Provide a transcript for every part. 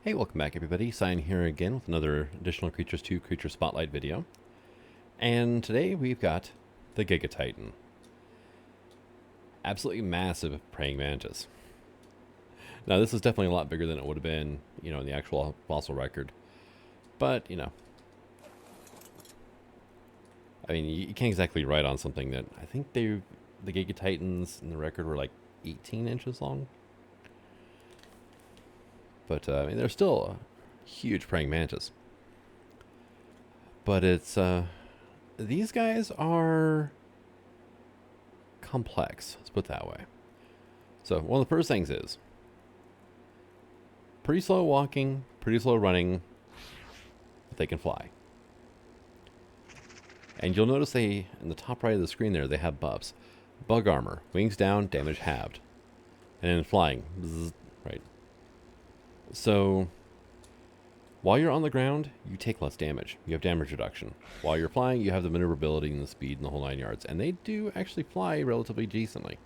Hey, welcome back everybody. Cyan here again with another additional Creatures 2 Creature Spotlight video. And today we've got the Gigatitan. Absolutely massive praying mantis. Now this is definitely a lot bigger than it would have been, in the actual fossil record. But, I mean, you can't exactly write on something that I think the Gigatitans in the record were like 18 inches long. But, I mean, they're still a huge praying mantis. But it's, these guys are complex, let's put it that way. So, one of the first things is pretty slow walking, pretty slow running, but they can fly. And you'll notice in the top right of the screen there, they have buffs. Bug armor, wings down, damage halved. And then flying, bzz, right? So, while you're on the ground, you take less damage. You have damage reduction. While you're flying, you have the maneuverability and the speed and the whole 9 yards. And they do actually fly relatively decently.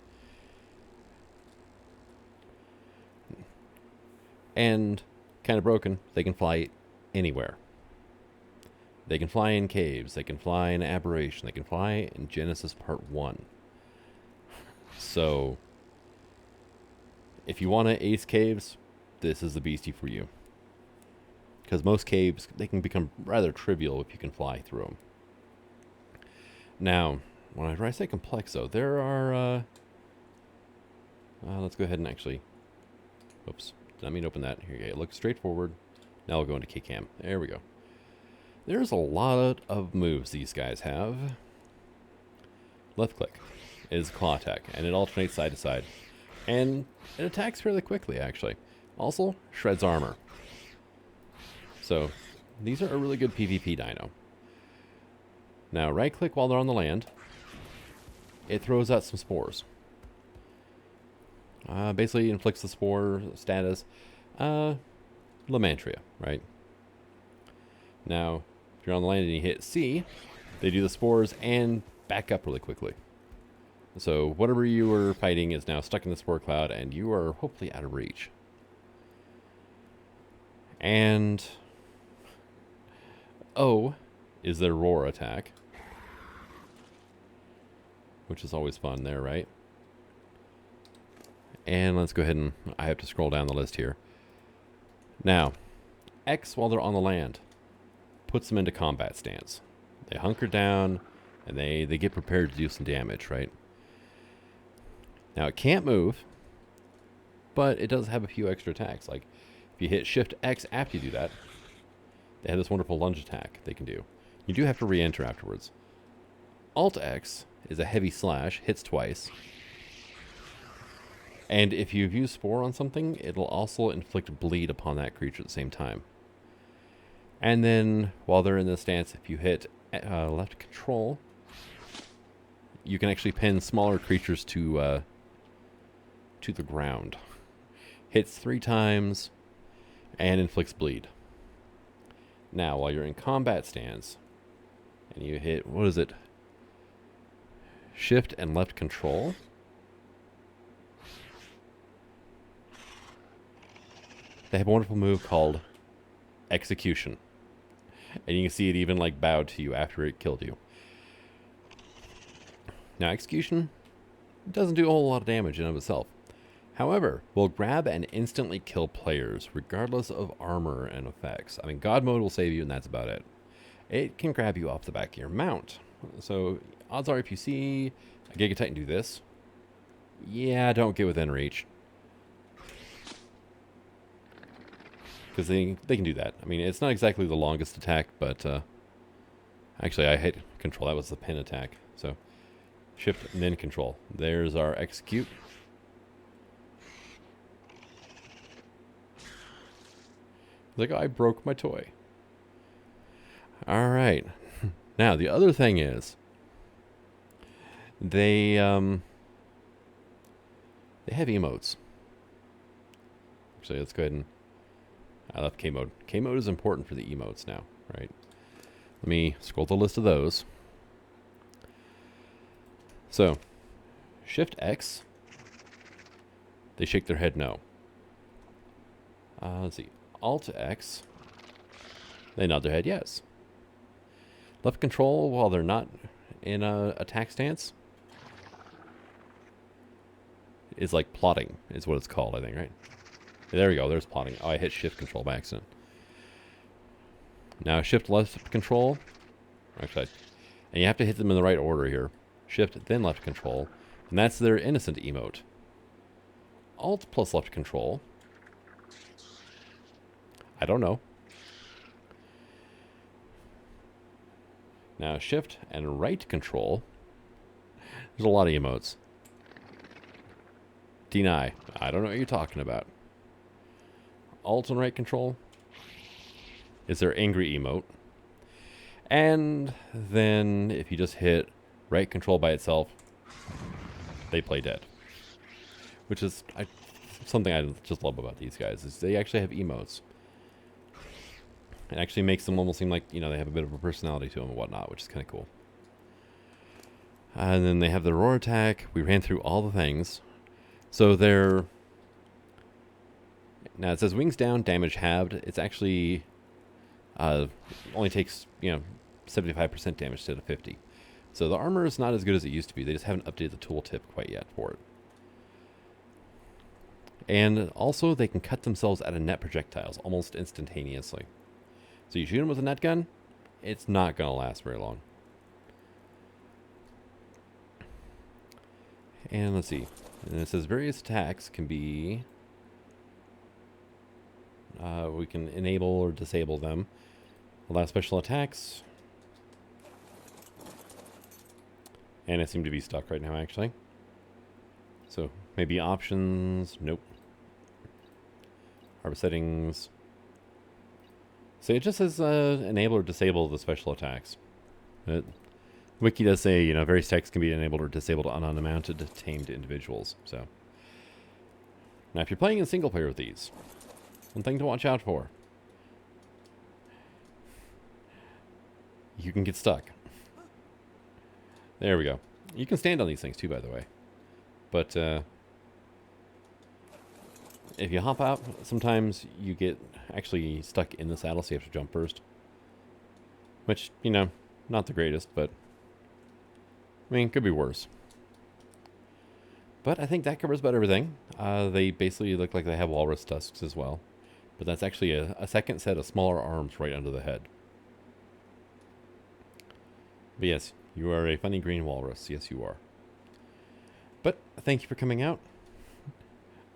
And, kind of broken, they can fly anywhere. They can fly in caves. They can fly in Aberration. They can fly in Genesis Part 1. So, if you want to ace caves, this is the beastie for you. Because most caves, they can become rather trivial if you can fly through them. Now, when I say complex, though, there are... let's go ahead and actually... Oops, did not mean to open that. Here you go. Look straight forward. Now we'll go into K-Cam. There we go. There's a lot of moves these guys have. Left click is claw attack, and it alternates side to side. And it attacks fairly quickly, actually. Also, shreds armor. So, these are a really good PvP dino. Now, right-click while they're on the land. It throws out some spores. Basically, inflicts the spore status. Lamantria, right? Now, if you're on the land and you hit C, they do the spores and back up really quickly. So, whatever you were fighting is now stuck in the spore cloud, and you are hopefully out of reach. And... O is their Aurora Attack. Which is always fun there, right? And let's go ahead and... I have to scroll down the list here. Now, X, while they're on the land, puts them into combat stance. They hunker down, and they get prepared to do some damage, right? Now, it can't move, but it does have a few extra attacks. Like, if you hit Shift X after you do that, they have this wonderful lunge attack they can do. You do have to re-enter afterwards. Alt X is a heavy slash, hits twice. And if you've used Spore on something, it'll also inflict bleed upon that creature at the same time. And then, while they're in this stance, if you hit left control, you can actually pin smaller creatures to the ground. Hits 3 times and inflicts bleed. Now, while you're in combat stance, and you hit, what is it? Shift and left control. They have a wonderful move called Execution. And you can see it even like bowed to you after it killed you. Now, Execution doesn't do a whole lot of damage in and of itself. However, will grab and instantly kill players, regardless of armor and effects. I mean, God Mode will save you, and that's about it. It can grab you off the back of your mount. So, odds are if you see a Gigatitan do this, yeah, don't get within reach. Because they can do that. I mean, it's not exactly the longest attack, but... actually, I hit control. That was the pin attack. So, shift and then control. There's our execute. Like, oh, I broke my toy. Alright. Now, the other thing is, they have emotes. Actually, let's go ahead and... I left K-Mode. K-Mode is important for the emotes now, right? Let me scroll the list of those. So, Shift X, they shake their head no. Let's see. Alt X, they nod their head yes. Left control while they're not in a attack stance is like plotting, is what it's called, I think, right? There we go, there's plotting. Oh, I hit shift control by accident. Now shift left control. Actually, and you have to hit them in the right order here. Shift, then left control. And that's their innocent emote. Alt plus left control. I don't know. Now shift and right control. There's a lot of emotes. Deny. I don't know what you're talking about. Alt and right control is their angry emote. And then if you just hit right control by itself, they play dead. Which is something I just love about these guys, is they actually have emotes. It actually makes them almost seem like, you know, they have a bit of a personality to them and whatnot, which is kind of cool. And then they have the Aurora Attack. We ran through all the things. So they're... Now it says wings down, damage halved. It's actually... only takes, you know, 75% damage instead of 50. So the armor is not as good as it used to be. They just haven't updated the tooltip quite yet for it. And also they can cut themselves out of net projectiles almost instantaneously. So you shoot them with a net gun, it's not going to last very long. And let's see. And it says various attacks can be... we can enable or disable them. Allow special attacks. And it seemed to be stuck right now, actually. So, maybe options. Nope. Harbor settings. So it just says enable or disable the special attacks. Wiki does say, you know, various attacks can be enabled or disabled on unmounted tamed individuals. So, now if you're playing in single player with these, one thing to watch out for. You can get stuck. There we go. You can stand on these things too, by the way. But if you hop out, sometimes you get actually stuck in the saddle, so you have to jump first. Which, you know, not the greatest, but I mean, could be worse. But I think that covers about everything. They basically look like they have walrus tusks as well. But that's actually a second set of smaller arms right under the head. But yes, you are a funny green walrus. Yes, you are. But thank you for coming out.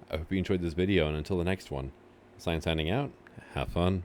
I hope you enjoyed this video, and until the next one, signing out, have fun.